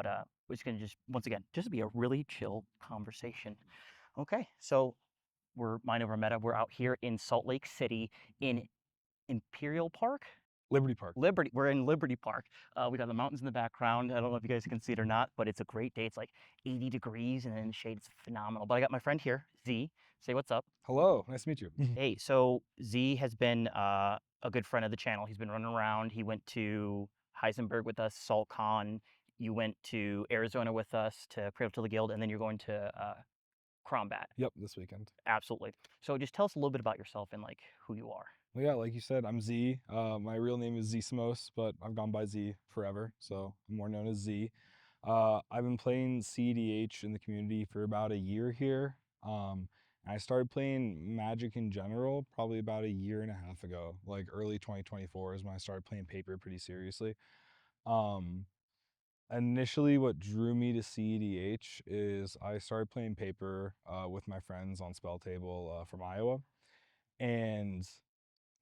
but it's gonna just once again just be a really chill conversation. Okay, so we're mind over meta. We're out here in Salt Lake City in Imperial Park. Liberty Park. Liberty. We're in Liberty Park. We got the mountains in the background. I don't know if you guys can see it or not, but it's a great day. It's like 80 degrees and in the shade. It's phenomenal. But I got my friend here, Z. Say what's up. Hello, nice to meet you. Hey, so Z has been a good friend of the channel. He's been running around. He went to Heisenberg with us, SaltCon. You went to Arizona with us to Cradle to the Guild, and then you're going to Combat. Yep, this weekend. Absolutely. So just tell us a little bit about yourself and like who you are. Well, yeah, like you said, I'm Z. My real name is Z Simos, but I've gone by Z forever, so I'm more known as Z. I've been playing CEDH in the community for about a year here. I started playing Magic in general probably about a year and a half ago, like early 2024 is when I started playing Paper pretty seriously. Um, Initially, what drew me to CEDH is I started playing Paper with my friends on Spell Table from Iowa, and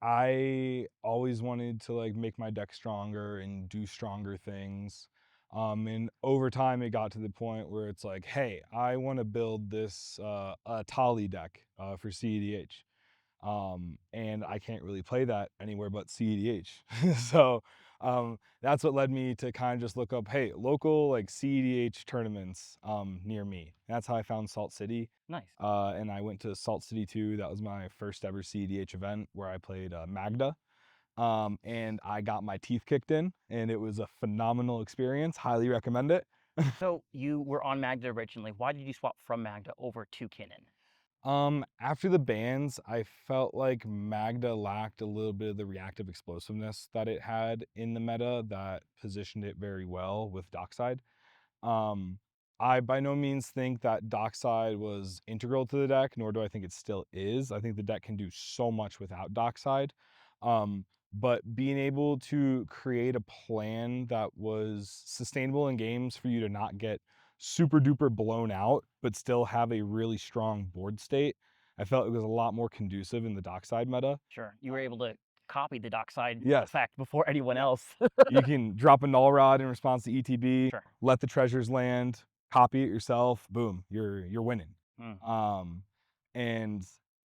I always wanted to like make my deck stronger and do stronger things. And over time, it got to the point where it's like, hey, I want to build this Tali deck for CEDH. And I can't really play that anywhere but CEDH. So that's what led me to kind of just look up, hey, local like CEDH tournaments near me. That's how I found Salt City. Nice. And I went to Salt City 2. That was my first ever CEDH event where I played Magda. And I got my teeth kicked in, and it was a phenomenal experience. Highly recommend it. So you were on Magda originally. Why did you swap from Magda over to Kinnan? After the bans, I felt like Magda lacked a little bit of the reactive explosiveness that it had in the meta that positioned it very well with Dockside. Um, I by no means think that Dockside was integral to the deck, nor do I think it still is. I think the deck can do so much without Dockside. But being able to create a plan that was sustainable in games for you to not get super duper blown out, but still have a really strong board state, I felt it was a lot more conducive in the Dockside meta. Sure. You were able to copy the Dockside Yes. effect before anyone else. You can drop a Null Rod in response to ETB, Sure. let the treasures land, copy it yourself, boom, you're winning. And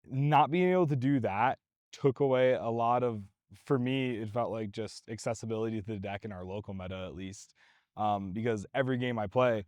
not being able to do that took away a lot of, for me, it felt like just accessibility to the deck in our local meta at least. Because every game I play,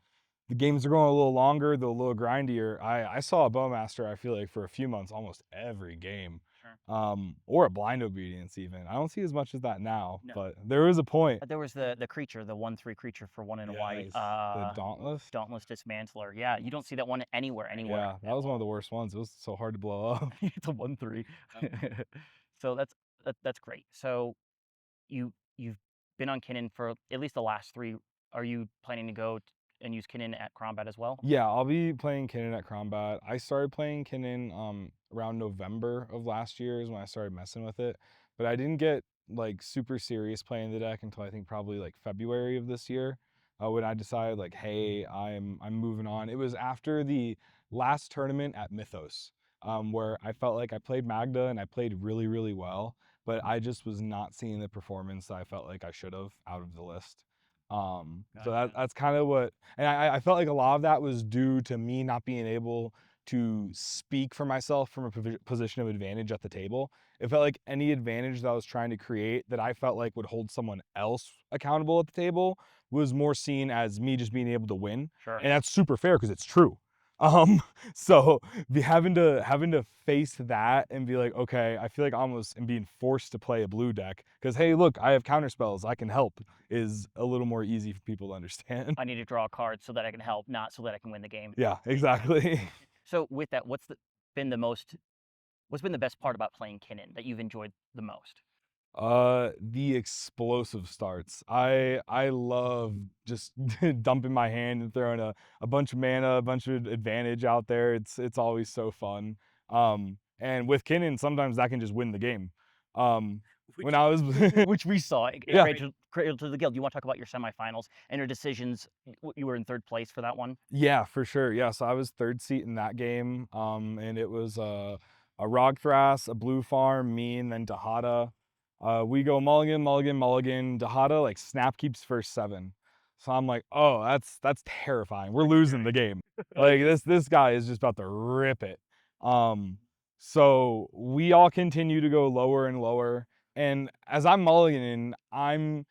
the games are going a little longer, they're a little grindier. I saw a Bowmaster, I feel like, for a few months, almost every game. Sure. Or a Blind Obedience even. I don't see as much as that now, No. but there was a point. There was the creature, the 1/3 creature for 1 and a white. The Dauntless? Dauntless Dismantler. Yeah, you don't see that one anywhere. Yeah, that was one of the worst ones. It was so hard to blow up. It's a 1/3. So that's great. So you've been on Kinnan for at least the last 3. Are you planning to go and use Kinnan at Combat as well? Yeah, I'll be playing Kinnan at Combat. I started playing Kinnan around November of last year is when I started messing with it. But I didn't get like super serious playing the deck until I think probably like February of this year. When I decided like, hey, I'm moving on. It was after the last tournament at Mythos, where I felt like I played Magda and I played really, really well, but I just was not seeing the performance that I felt like I should have out of the list. So that's kind of what, and I felt like a lot of that was due to me not being able to speak for myself from a position of advantage at the table. It felt like any advantage that I was trying to create that I felt like would hold someone else accountable at the table was more seen as me just being able to win. Sure. And that's super fair because it's true. So having to face that and be like, okay, I feel like I almost am being forced to play a blue deck because, hey, look, I have counter spells, I can help, is a little more easy for people to understand. I need to draw a card so that I can help, not so that I can win the game. Yeah, exactly. So with that, what's been the best part about playing Kinnan that you've enjoyed the most? The explosive starts. I love just dumping my hand and throwing a bunch of mana, a bunch of advantage out there. It's always so fun. And with Kinnan, sometimes that can just win the game. When I was which we saw at Yeah. Cradle to the Guild. You want to talk about your semifinals and your decisions? You were in 3rd place for that one. Yeah, for sure. Yeah, so I was 3rd seat in that game. And it was a Rogthras, a Blue Farm, me, and then Dahada. We go mulligan, mulligan, mulligan. Dahada like snap keeps first 7. So I'm like, oh, that's terrifying. We're losing the game. Like this guy is just about to rip it. Um, so we all continue to go lower and lower. And as I'm mulliganing, I'm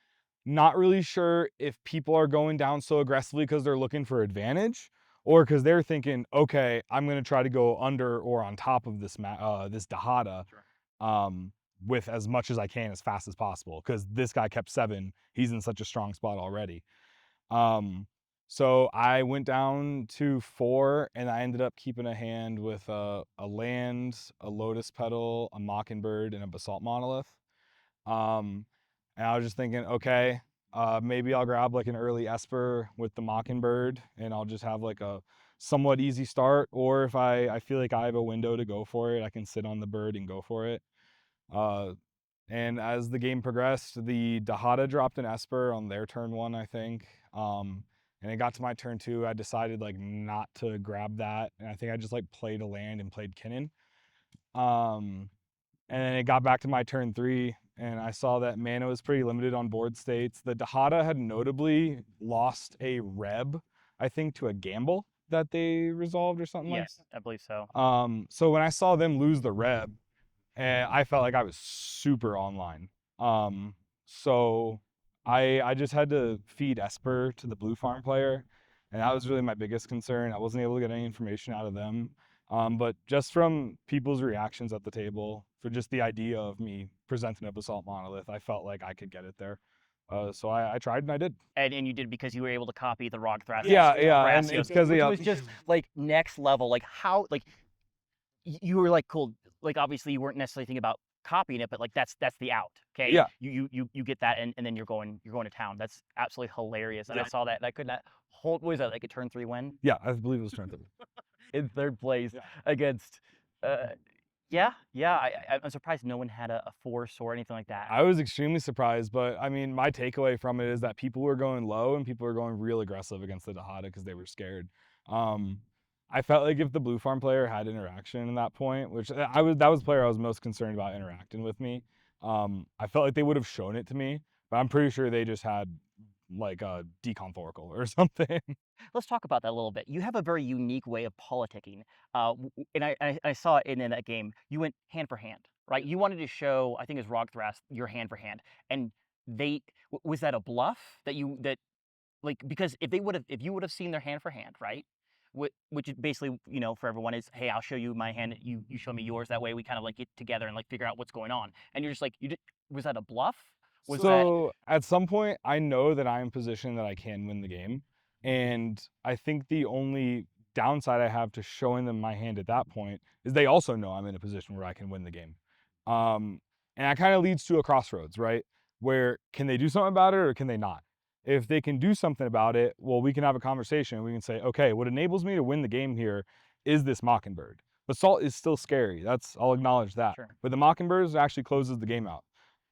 not really sure if people are going down so aggressively because they're looking for advantage, or because they're thinking, okay, I'm gonna try to go under or on top of this Dahada, Sure. um, with as much as I can as fast as possible. Because this guy kept 7, he's in such a strong spot already. Um, so I went down to 4, and I ended up keeping a hand with a land, a lotus petal, a mockingbird, and a basalt monolith. Um, and I was just thinking, okay, maybe I'll grab like an early Esper with the Mockingbird, and I'll just have like a somewhat easy start. Or if I feel like I have a window to go for it, I can sit on the bird and go for it. Uh, and as the game progressed, the Dahada dropped an Esper on their turn 1, I think. And it got to my turn 2. I decided like not to grab that, and I think I just like played a land and played Kinnan. Um, and then it got back to my turn 3, and I saw that mana was pretty limited on board states. The Dahada had notably lost a Reb, I think, to a gamble that they resolved or something like Yes, I believe so. that. So when I saw them lose the Reb, and I felt like I was super online. Um, so I just had to feed Esper to the blue farm player, and that was really my biggest concern. I wasn't able to get any information out of them. But just from people's reactions at the table, for just the idea of me presenting a basalt monolith, I felt like I could get it there. So I tried and I did. And you did because you were able to copy the Rock Yeah, yeah, and Thrasios, it's because which was just like next level. Like how like you were like cool. Like obviously you weren't necessarily thinking about copying it, but like that's the out. Okay, yeah, you get that, and then you're going to town. That's absolutely hilarious. And I saw that, and I could not hold. What was that, like a turn 3 win yeah, I believe it was turn 3. in third place Yeah. against? Uh, yeah, yeah. I'm surprised no one had a force or anything like that. I was extremely surprised, but I mean, my takeaway from it is that people were going low and people were going real aggressive against the Dahada because they were scared. Um, I felt like if the blue farm player had interaction in that point, which that was the player I was most concerned about interacting with me. I felt like they would have shown it to me, but I'm pretty sure they just had like a decon Thoracle or something. Let's talk about that a little bit. You have a very unique way of politicking, and I saw it in that game. You went hand for hand, right? You wanted to show, I think, as Rogthrast, your hand for hand, and they was that a bluff that you that like because if you would have seen their hand for hand, right? Which is basically, for everyone is, hey, I'll show you my hand, you show me yours. That way we kind of like get together and like figure out what's going on. And you're just like, was that a bluff? Was that So at some point, I know that I'm in position that I can win the game. And I think the only downside I have to showing them my hand at that point is they also know I'm in a position where I can win the game. Um, and that kind of leads to a crossroads, right? Where can they do something about it or can they not? If they can do something about it, well, we can have a conversation. We can say, okay, what enables me to win the game here is this Mockingbird. But Salt is still scary. I'll acknowledge that. sure? But the Mockingbird actually closes the game out.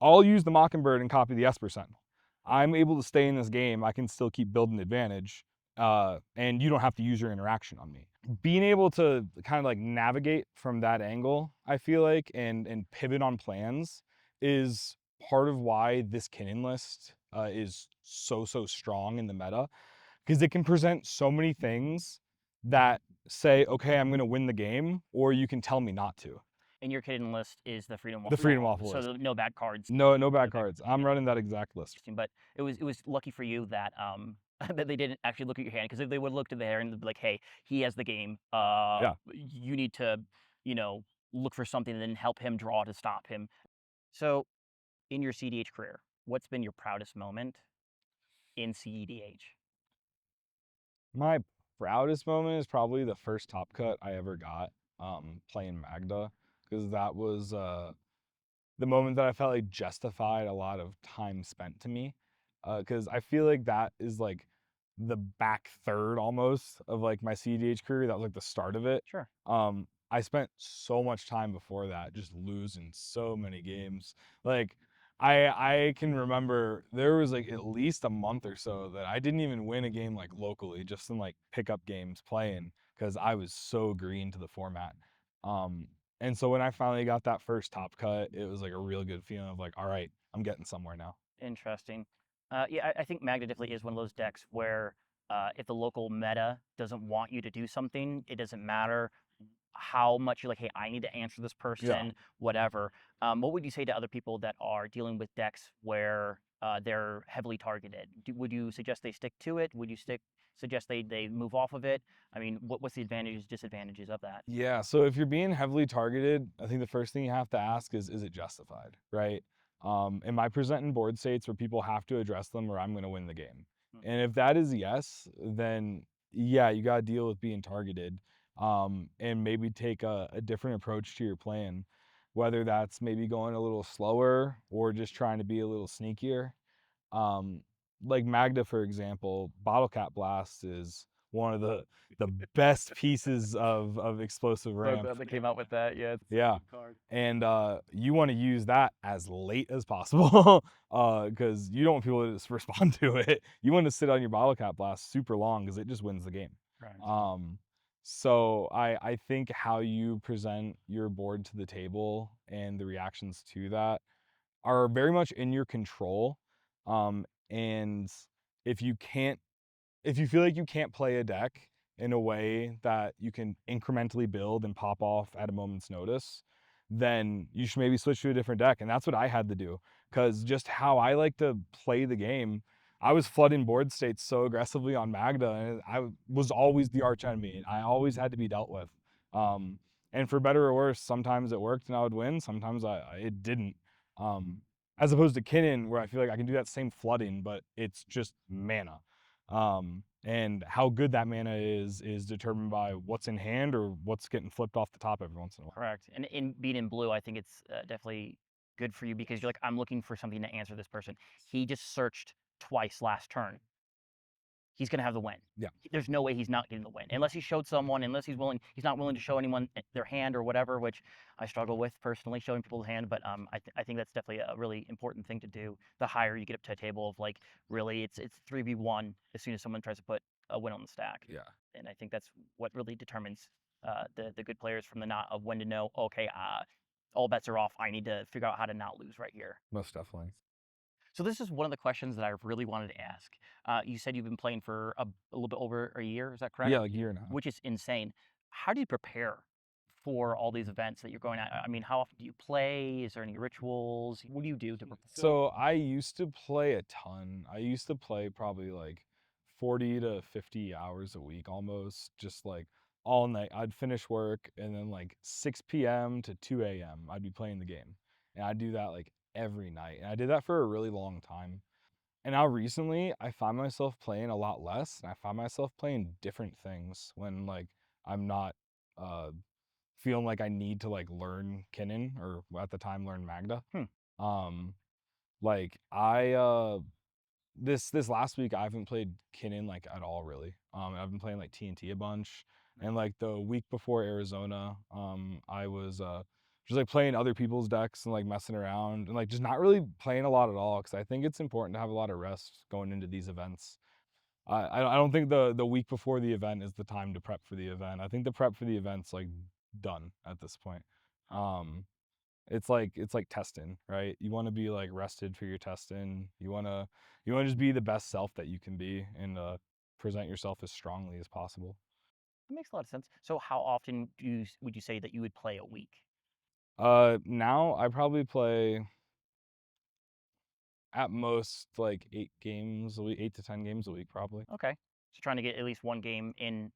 I'll use the Mockingbird and copy the Esper Sentinel. I'm able to stay in this game. I can still keep building advantage, and you don't have to use your interaction on me. Being able to kind of like navigate from that angle, I feel like, and pivot on plans is part of why this Kinnan list is so strong in the meta, because it can present so many things that say, okay, I'm going to win the game, or you can tell me not to. And your kid in list is the The Freedom Waffle so list. no bad cards. No bad No bad cards. I'm running that exact list. interesting, but it was lucky for you that that they didn't actually look at your hand, because if they would have looked at there and be like, hey, he has the game, Yeah. you need to, you know, look for something and then help him draw to stop him. So in your CDH career, what's been your proudest moment in CEDH? My proudest moment is probably the first top cut I ever got playing Magda, because that was the moment that I felt like justified a lot of time spent to me. Because I feel like that is like the back third almost of like my CDH career. That was like the start of it. Sure. I spent so much time before that just losing so many games. Like I can remember there was like at least a month or so that I didn't even win a game like locally, just in like pickup games playing because I was so green to the format. Um, and so when I finally got that first top cut, it was like a real good feeling of like, all right, I'm getting somewhere now. Interesting. Yeah, I think Magda definitely is one of those decks where if the local meta doesn't want you to do something, it doesn't matter how much you're like, hey, I need to answer this Yeah. person, whatever. What would you say to other people that are dealing with decks where they're heavily targeted? Would you suggest they stick to it? Would you suggest they move off of it? I mean, what's the advantages, disadvantages of that? Yeah, so if you're being heavily targeted, I think the first thing you have to ask is it justified, right? Am I presenting board states where people have to address them or I'm going to win the game? Hmm. And if that is yes, then yeah, you got to deal with being targeted, and maybe take a different approach to your plan, whether that's maybe going a little slower or just trying to be a little sneakier. Um, like Magda, for example, Bottle Cap Blast is one of the best pieces of explosive So ramp. glad they came out with that. Yeah, it's Yeah. And you want to use that as late as possible because you don't want people to just respond to it. You want to sit on your Bottle Cap Blast super long because it just wins the game. right. Um, so I think how you present your board to the table and the reactions to that are very much in your control. And if you can't, if you feel like you can't play a deck in a way that you can incrementally build and pop off at a moment's notice, then you should maybe switch to a different deck. And that's what I had to do because just how I like to play the game, I was flooding board states so aggressively on Magda, and I was always the arch enemy. I always had to be dealt with. Um, and for better or worse, sometimes it worked and I would win. Sometimes it didn't. Um, as opposed to Kinnan, where I feel like I can do that same flooding, but it's just mana. And how good that mana is determined by what's in hand or what's getting flipped off the top every once in a while. Correct. And in being in blue, I think it's definitely good for you because you're like, I'm looking for something to answer this person. He just searched twice last turn. He's going to have the win. Yeah, There's no way he's not getting the win unless he showed someone, unless he's not willing to show anyone their hand or whatever, which I struggle with personally, showing people the hand. But I think that's definitely a really important thing to do. The higher you get up to a table of like, really, it's 3v1 as soon as someone tries to put a win on the stack. yeah, And I think that's what really determines the good players from the not of when to know, okay, all bets are off. I need to figure out how to not lose right here. most definitely. So this is one of the questions that I really wanted to ask. You said you've been playing for a little bit over a year. Is that correct? Yeah, like a year and a half. Which is insane. How do you prepare for all these events that you're going at? I mean, how often do you play? Is there any rituals? What do you do to prepare? So I used to play a ton. I used to play probably like 40 to 50 hours a week almost, just like all night. I'd finish work and then like 6 p.m. to 2 a.m. I'd be playing the game. And I'd do that like every night. And I did that for a really long time. And now recently I find myself playing a lot less and I find myself playing different things when like I'm not uh feeling like I need to like learn Kinnan or at the time learn Magda. Hmm. Um like this last week I haven't played Kinnan like at all really. I've been playing like TNT a bunch. And like the week before Arizona, I was just like playing other people's decks and like messing around and like just not really playing a lot at all because I think it's important to have a lot of rest going into these events. I don't think the week before the event is the time to prep for the event. I think the prep for the event's like done at this point. Huh. It's like testing, right? You want to be like rested for your testing. You want to just be the best self that you can be and present yourself as strongly as possible. That makes a lot of sense. So how often would you say that you would play a week? Now I probably play at most like 8 games a week, 8 to 10 games a week, probably. Okay. So trying to get at least one game in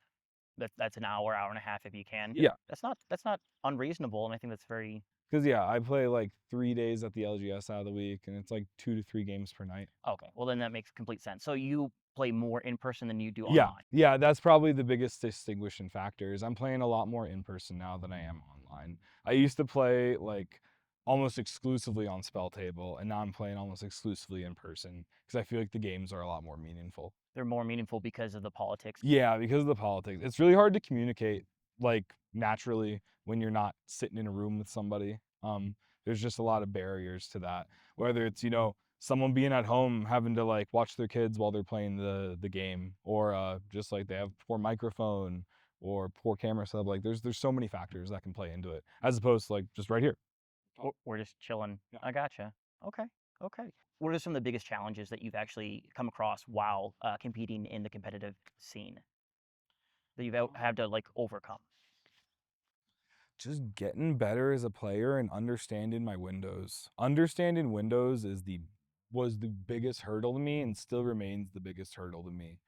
that's an hour, hour and a half if you can. Yeah, That's not unreasonable, and I think that's very because yeah, I play like 3 days at the LGS out of the week, and it's like 2 to 3 games per night. okay. Well, then that makes complete sense. So you play more in person than you do Yeah, online. yeah, that's probably the biggest distinguishing factor is I'm playing a lot more in person now than I am online. I used to play like almost exclusively on Spell Table, and now I'm playing almost exclusively in person because I feel like the games are a lot more meaningful. They're more meaningful because of the politics. Yeah, because of the politics. It's really hard to communicate like naturally when you're not sitting in a room with somebody. There's just a lot of barriers to that. Whether it's, someone being at home having to like watch their kids while they're playing the game, or just like they have poor microphone or poor camera setup. Like there's so many factors that can play into it, as opposed to like just right here. We're just chilling. Yeah. I gotcha. Okay. Okay. What are some of the biggest challenges that you've actually come across while competing in the competitive scene that you've had to like overcome? Just getting better as a player and understanding my windows. Understanding windows was the biggest hurdle to me and still remains the biggest hurdle to me.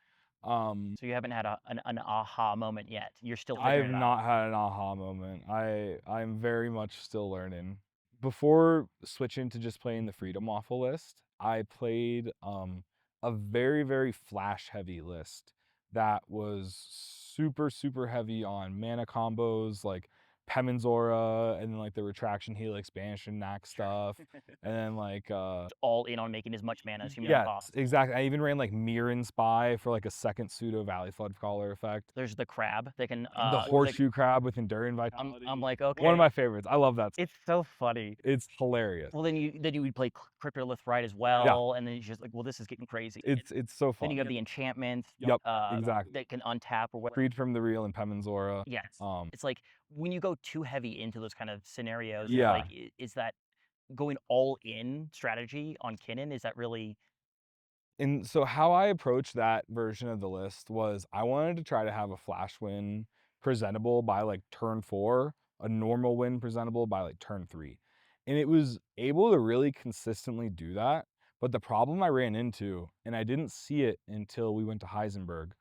Um, So you haven't had an aha moment yet. You're still I figuring have it out. not had an aha moment. I'm very much still learning. Before switching to just playing the Freedom Waffle list, I played a very, very flash heavy list that was super, super heavy on mana combos like Pemenzora and then like the Retraction Helix Banishing Knack Sure. stuff. And then like All in on making as much mana as humanly yes, possible. exactly. I even ran like Mirror and Spy for like a second pseudo Valley Flood Caller effect. There's the crab. They can The horseshoe crab with enduring I'm vitality. like, One of okay, my favorites. I love that. it's so funny. It's hilarious. Well, then you would play Cryptolith right as Yeah, well, and then it's just like, well, this is getting crazy. it's so Then fun. you have the enchantments Yep, exactly. that can untap or what. Freed from the Real and Pemenzora. Yes, Um, it's like when you go too heavy into those kind of scenarios, it's yeah, like, is that going all in strategy on Kinnan? Is that really and so how I approached that version of the list was I wanted to try to have a flash win presentable by like turn 4, a normal win presentable by like turn 3. And it was able to really consistently do that. But the problem I ran into, and I didn't see it until we went to Heisenberg,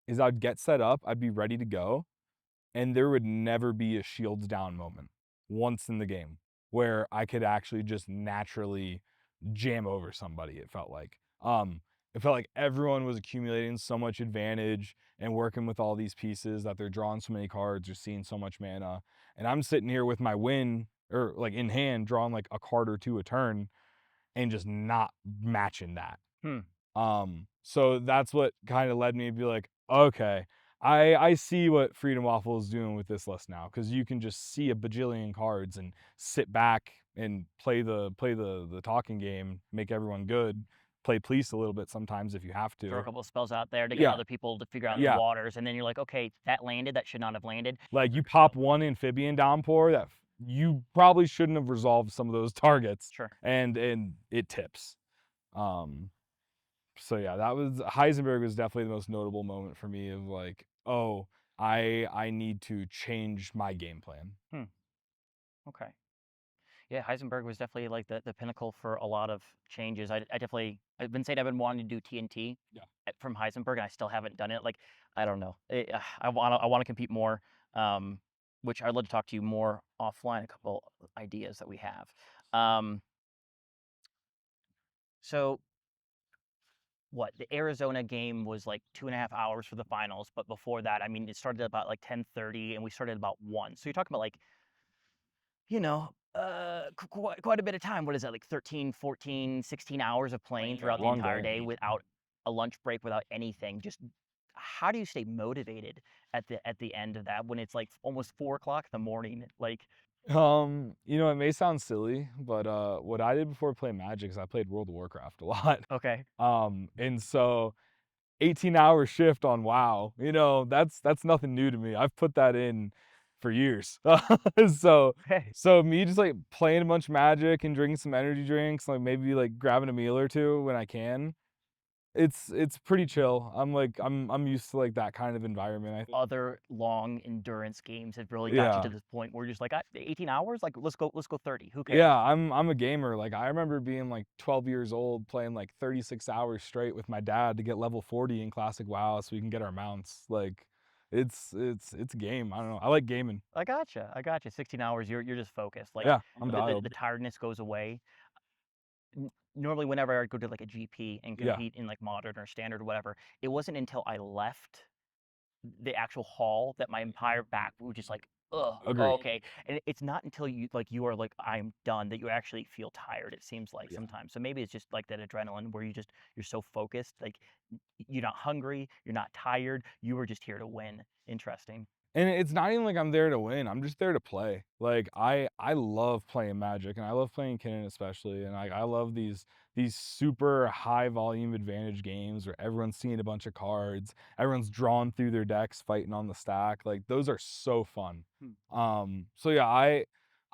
is I'd get set up, I'd be ready to go, and there would never be a shields down moment once in the game where I could actually just naturally jam over somebody, it felt like. It felt like everyone was accumulating so much advantage and working with all these pieces that they're drawing so many cards or seeing so much mana. And I'm sitting here with my win or like in hand, drawing like a card or two a turn and just not matching that. hmm, So that's what kind of led me to be like, okay, I see what Freedom Waffle is doing with this list now because you can just see a bajillion cards and sit back and play the talking game, make everyone good, play police a little bit sometimes if you have throw a to. couple of spells out there to get Yeah, other people to figure out the yeah. waters, and then you're like, okay, that landed, that should not have landed. Like you pop one amphibian downpour that you probably shouldn't have resolved some of those targets, Sure. and it tips. Um, so yeah, that was Heisenberg was definitely the most notable moment for me of like, oh, I need to change my game plan. Hmm. Okay. Yeah, Heisenberg was definitely like the pinnacle for a lot of changes. I've been saying I've been wanting to do TNT Yeah. from Heisenberg, and I still haven't done it. Like, I don't know. I want to compete more, um, which I'd love to talk to you more offline. A couple ideas that we have. Um, so what the Arizona game was like 2.5 hours for the finals, but before that, I mean, it started about like 10:30, and we started about 1. So you're talking about like quite a bit of time. What is that, like 13, 14, 16 hours of playing Yeah, throughout the long entire game. day without a lunch break, without anything? Just how do you stay motivated at the end of that when it's like almost 4 o'clock in the morning? Like, It may sound silly, but what I did before playing Magic is I played World of Warcraft a lot. okay, And so 18-hour shift on WoW, that's nothing new to me. I've put that in for years. So okay, so me just like playing a bunch of Magic and drinking some energy drinks, like maybe like grabbing a meal or two when I can. It's pretty chill. I'm used to like that kind of environment, I think. other long endurance games have really got you to Yeah. this point where you're just like, 18 hours? Like, let's go 30. Who cares? Yeah, I'm a gamer. Like I remember being like 12 years old playing like 36 hours straight with my dad to get level 40 in classic WoW so we can get our mounts. Like it's a game. I don't know. I like gaming. I gotcha. I gotcha. 16 hours, you're just focused. Like Yeah, I'm the dialed. tiredness goes away. Normally whenever I go to like a GP and Yeah, compete in like modern or standard or whatever, it wasn't until I left the actual hall that my entire back was just like, ugh, agree. okay. And it's not until you are like, I'm done, that you actually feel tired, it seems like Yeah. sometimes. So maybe it's just like that adrenaline where you're so focused, like you're not hungry, you're not tired, you were just here to win. Interesting. And it's not even like I'm there to win. I'm just there to play. Like I love playing Magic and I love playing Kinnan especially. And I love these super high volume advantage games where everyone's seeing a bunch of cards, everyone's drawn through their decks, fighting on the stack. Like those are so fun. Hmm. So yeah,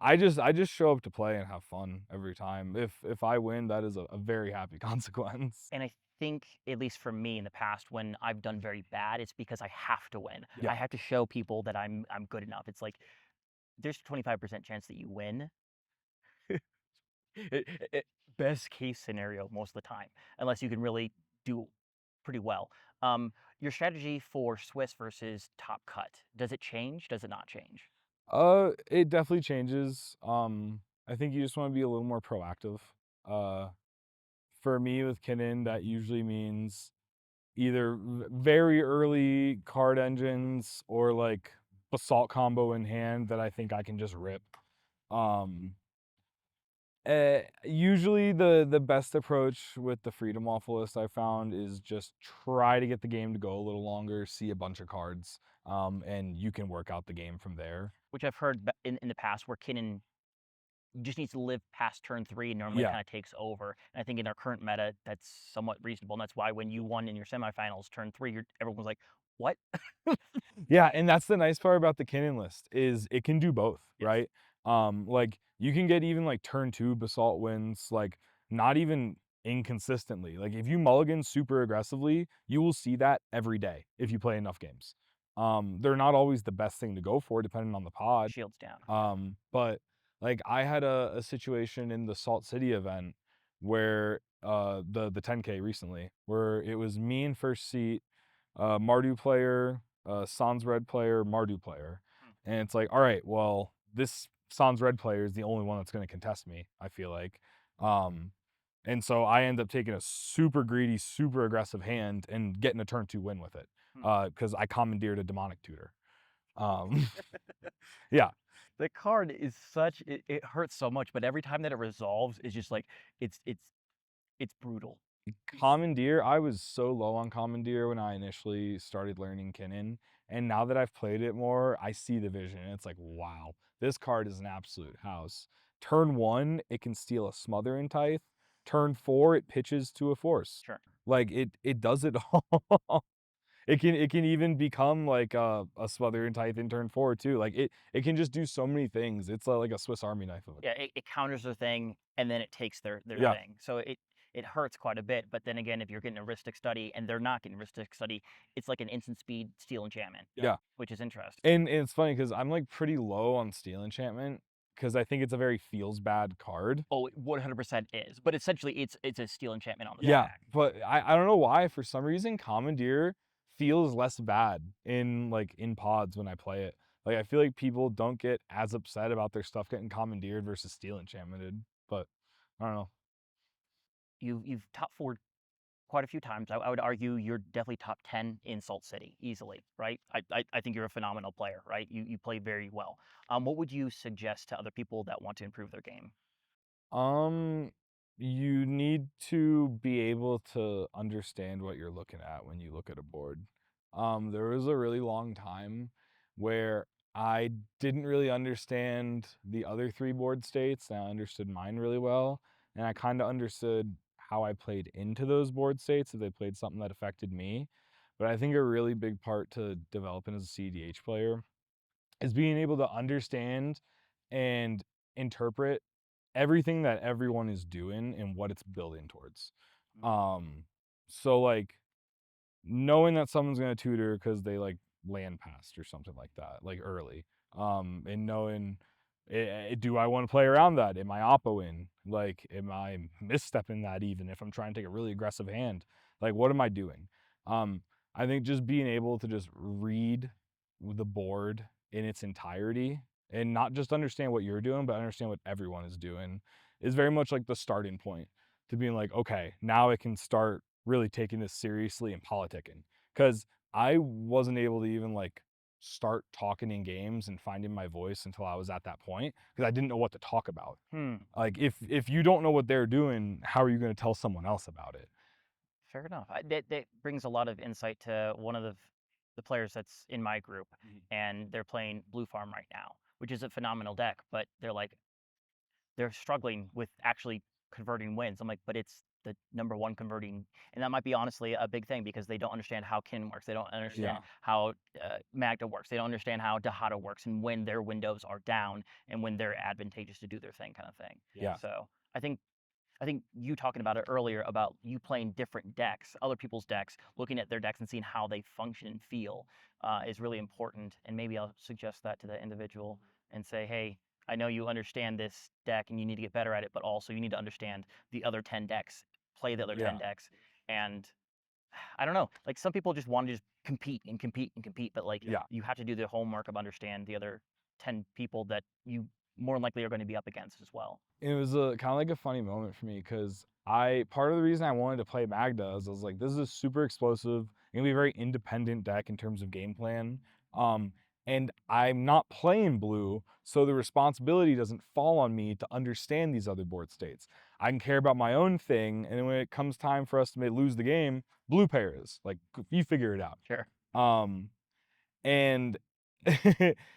I just show up to play and have fun every time. If I win, that is a very happy consequence. And I think, at least for me in the past, when I've done very bad, it's because I have to win. Yeah. I have to show people that I'm good enough. It's like there's a 25% chance that you win. It, it, best case scenario most of the time, unless you can really do pretty well. Your strategy for Swiss versus Top Cut, does it change? Does it not change? It definitely changes. I think you just wanna be a little more proactive. Uh, for me with Kinnan, that usually means either very early card engines or, like, Basalt combo in hand that I think I can just rip. Um, Usually the best approach with the Freedom Waffle list I found is just try to get the game to go a little longer, see a bunch of cards, and you can work out the game from there. Which I've heard in the past where Kinnan just needs to live past turn 3 and normally Yeah. kind of takes over. And I think in our current meta, that's somewhat reasonable. And that's why when you won in your semifinals, turn 3, everyone was like, "What?" Yeah, and that's the nice part about the Kinnan list is it can do both, Yes. right? Like you can get even like turn 2 basalt wins, like not even inconsistently. Like if you mulligan super aggressively, you will see that every day if you play enough games. They're not always the best thing to go for depending on the pod. Shields down. But like I had a situation in the Salt City event where the 10K recently where it was me in first seat, Mardu player, Sans Red player, Mardu player. Hmm. And it's like, all right, well, this Sans Red player is the only one that's going to contest me, I feel like. Um, and so I end up taking a super greedy, super aggressive hand and getting a turn 2 win with it. Hmm. Because I commandeered a demonic tutor. Um, yeah, The card is such it hurts so much, but every time that it resolves, it's just like it's it's it's brutal. Commandeer, I was so low on Commandeer when I initially started learning Kinnan, and now that I've played it more, I see the vision, and it's like, wow, this card is an absolute house. Turn 1, it can steal a Smother and Tithe. Turn 4, it pitches to a Force. Sure. Like, it does it all. It can even become like a Smother and Tithe in turn 4 too. Like, it can just do so many things. It's like a Swiss Army knife of it. Yeah, it counters their thing and then it takes their Yeah, thing. So it hurts quite a bit. But then again, if you're getting a Ristic Study and they're not getting Ristic Study, it's like an instant speed steel enchantment, yeah. which is interesting. And it's funny because 'cause I'm, like, pretty low on Steel Enchantment because I think it's a very feels bad card. Oh, it 100% is. But essentially, it's a steel enchantment on the Yeah, stack. but I don't know why, for some reason, Commandeer feels less bad in, like, in pods when I play it. Like, I feel like people don't get as upset about their stuff getting commandeered versus Steel Enchantmented, but I don't know. You've top four quite a few times. I would argue you're definitely top 10 in Salt City easily, right? I think you're a phenomenal player, right? You play very well. What would you suggest to other people that want to improve their game? Um, you need to be able to understand what you're looking at when you look at a board. There was a really long time where I didn't really understand the other 3 board states, and I understood mine really well, and I kinda understood how I played into those board states if they played something that affected me. But I think a really big part to developing as a CEDH player is being able to understand and interpret everything that everyone is doing and what it's building towards. Um, so like knowing that someone's gonna tutor because they like land passed or something like that, like early. And knowing do I want to play around that? Am I oppoing? Like, am I misstepping that even if I'm trying to take a really aggressive hand? Like, what am I doing? Um, I think just being able to just read the board in its entirety and not just understand what you're doing, but understand what everyone is doing is very much like the starting point to being like, okay, now I can start really taking this seriously and politicking. Because I wasn't able to even like start talking in games and finding my voice until I was at that point because I didn't know what to talk about. Hmm. Like if you don't know what they're doing, how are you going to tell someone else about it? Fair enough. That brings a lot of insight to one of the players that's in my group, and they're playing Blue Farm right now, which is a phenomenal deck. But they're struggling with actually converting wins. I'm like, but it's the #1 converting, and that might be honestly a big thing because they don't understand how Kinnan works. They don't understand Yeah. how Magda works. They don't understand how Dahada works and when their windows are down and when they're advantageous to do their thing, kind of thing. Yeah. So I think you talking about it earlier about you playing different decks, other people's decks, looking at their decks and seeing how they function and feel is really important. And maybe I'll suggest that to the individual and say, hey, I know you understand this deck and you need to get better at it, but also you need to understand the other 10 decks, play the other 10 Yeah. decks. And I don't know, like some people just want to just compete and compete and compete, but like Yeah. you have to do the homework of understand the other 10 people that you more than likely are going to be up against as well. It was a kind of like a funny moment for me because I part of the reason I wanted to play Magda is I was like, this is a super explosive, gonna be a very independent deck in terms of game plan. Um, and I'm not playing blue, so the responsibility doesn't fall on me to understand these other board states. I can care about my own thing, and then when it comes time for us to lose the game, blue pairs, like you figure it out. Sure. Um, and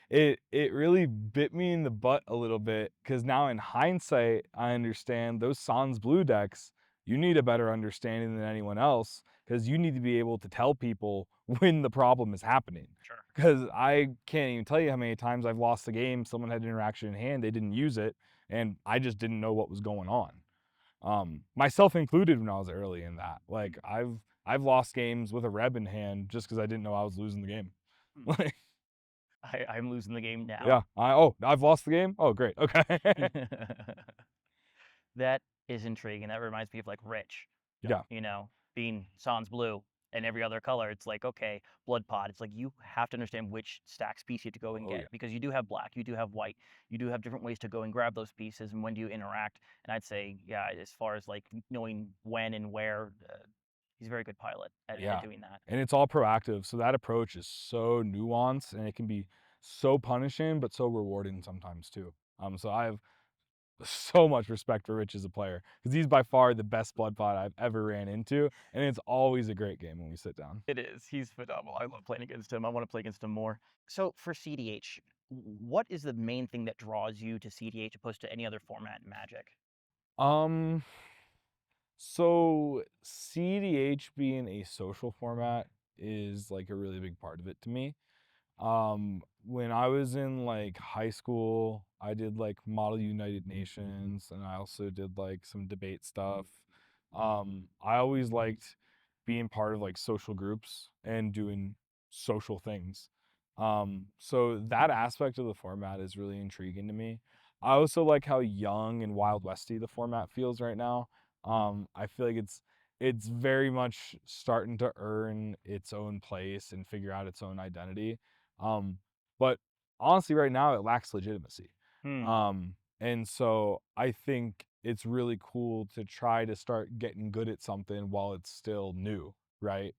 it really bit me in the butt a little bit because now in hindsight I understand those Sans Blue decks. You need a better understanding than anyone else because you need to be able to tell people when the problem is happening. Sure. Because I can't even tell you how many times I've lost the game. Someone had an interaction in hand, they didn't use it, and I just didn't know what was going on. Myself included when I was early in that. Like I've lost games with a Reb in hand just because I didn't know I was losing the game. Like, I'm losing the game now. yeah. I've lost the game. Oh, great. Okay. That is intriguing. That reminds me of like Rich, Yeah. you know, being Sans Blue and every other color. It's like, okay, Blood Pod. It's like you have to understand which stacks piece you have to go and Oh get yeah. because you do have black, you do have white, you do have different ways to go and grab those pieces and when do you interact. And I'd say, yeah, as far as like knowing when and where, he's a very good pilot at Yeah. doing that. And it's all proactive. So that approach is so nuanced and it can be so punishing, but so rewarding sometimes too. So I have so much respect for Rich as a player because he's by far the best blood pot I've ever ran into. And it's always a great game when we sit down. It is. He's phenomenal. I love playing against him. I want to play against him more. So for CDH, what is the main thing that draws you to CDH opposed to any other format in Magic? Um, so CDH being a social format is like a really big part of it to me. When I was in like high school, I did like Model United Nations and I also did like some debate stuff. I always liked being part of like social groups and doing social things. So that aspect of the format is really intriguing to me. I also like how young and Wild Westy the format feels right now. I feel like it's very much starting to earn its own place and figure out its own identity. But honestly, right now it lacks legitimacy. Hmm. And so I think it's really cool to try to start getting good at something while it's still new, right?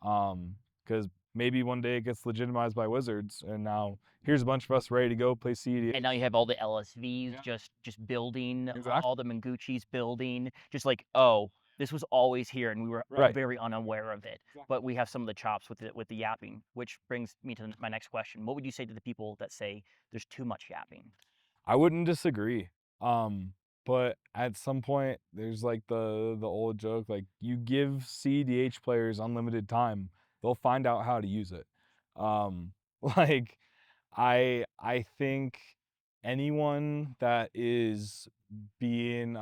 Because maybe one day it gets legitimized by Wizards, and now here's a bunch of us ready to go play And now CEDH. you have all the LSVs Yeah, just building, all exactly. the Manguchis building, just like, oh, this was always here and we were Right. very unaware of it. But we have some of the chops with the yapping, which brings me to my next question. What would you say to the people that say there's too much yapping? I wouldn't disagree. Um, but at some point, there's like the old joke, like you give CEDH players unlimited time, they'll find out how to use it. Um, like I think anyone that is being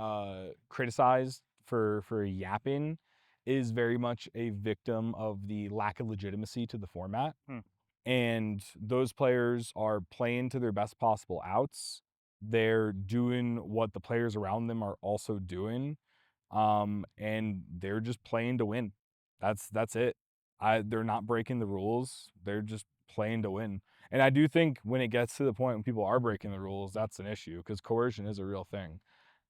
criticized for yapping is very much a victim of the lack of legitimacy to the format. Hmm. And those players are playing to their best possible outs. They're doing what the players around them are also doing. And they're just playing to win. That's it. They're not breaking the rules. They're just playing to win. And I do think when it gets to the point when people are breaking the rules, that's an issue because coercion is a real thing.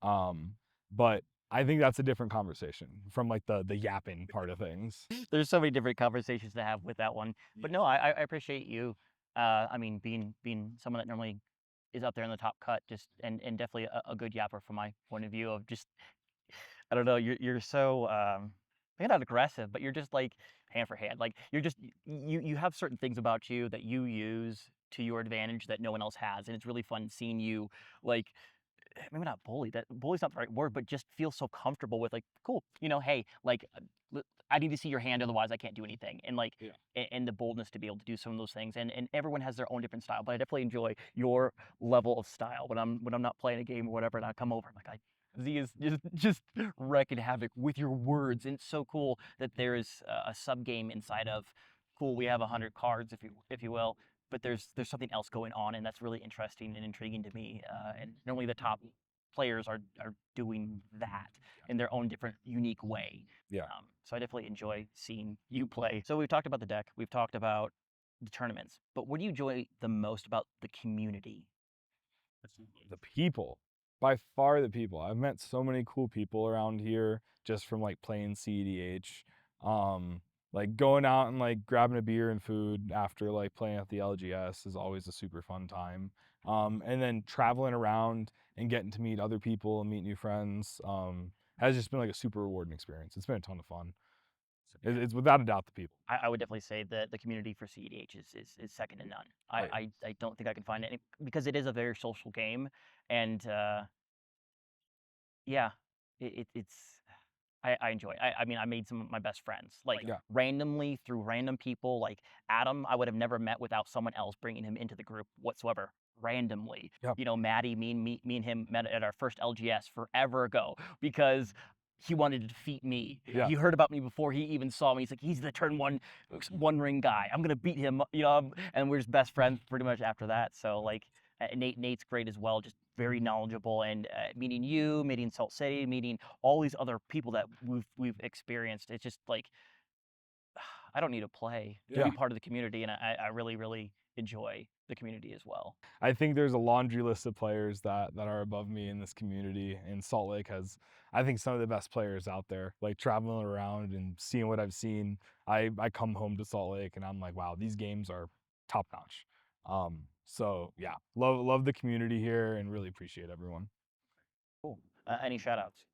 But I think that's a different conversation from like the yapping part of things. There's so many different conversations to have with that one. But no, I appreciate you. I mean, being someone that normally is up there in the top cut, just and definitely a good yapper from my point of view of just I don't know, you're so maybe not aggressive, but you're just like hand for hand. Like you're just you have certain things about you that you use to your advantage that no one else has, and it's really fun seeing you like maybe not bully. That bully's not the right word, but just feel so comfortable with like, cool, hey, like, I need to see your hand, otherwise I can't do anything, and like, Yeah. and the boldness to be able to do some of those things, and everyone has their own different style, but I definitely enjoy your level of style when I'm not playing a game or whatever, and I come over, I'm like, Z is just wrecking havoc with your words, and it's so cool that there is a sub game inside of. Cool, we have 100 cards, if you will, but there's something else going on, and that's really interesting and intriguing to me. And normally the top players are doing that in their own different, unique way. Yeah. So I definitely enjoy seeing you play. So we've talked about the deck, we've talked about the tournaments, but what do you enjoy the most about the community? The people, by far the people. I've met so many cool people around here just from like playing CEDH. Like going out and like grabbing a beer and food after like playing at the LGS is always a super fun time. And then traveling around and getting to meet other people and meet new friends has just been like a super rewarding experience. It's been a ton of fun. It's without a doubt the people. I would definitely say that the community for CEDH is second to none. Oh yeah. I don't think I can find any, because it is a very social game, and yeah, it's I enjoy. I mean, I made some of my best friends, like, Yeah. randomly through random people. Like Adam, I would have never met without someone else bringing him into the group whatsoever. Randomly, Yeah. Maddie, me and him met at our first LGS forever ago because he wanted to defeat me. Yeah. He heard about me before he even saw me. He's like, he's the turn one ring guy. I'm gonna beat him, and we're just best friends pretty much after that. So like, Nate's great as well, just very knowledgeable, and meeting you, meeting Salt City, meeting all these other people that we've experienced. It's just like, I don't need to play to be Yeah. part of the community, and I really really enjoy the community as well. I think there's a laundry list of players that are above me in this community, and Salt Lake has, I think, some of the best players out there. Like traveling around and seeing what I've seen, I come home to Salt Lake and I'm like, wow, these games are top notch. So yeah, love the community here and really appreciate everyone. Cool. Any shout outs?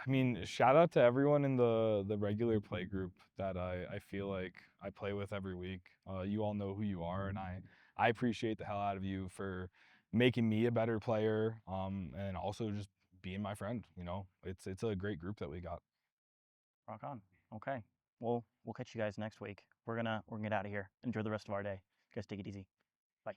I mean, shout out to everyone in the regular play group that I feel like I play with every week. You all know who you are, and I appreciate the hell out of you for making me a better player, and also just being my friend. You know, it's a great group that we got. Rock on. Okay. Well, we'll catch you guys next week. We're gonna get out of here. Enjoy the rest of our day. You guys take it easy. Bye.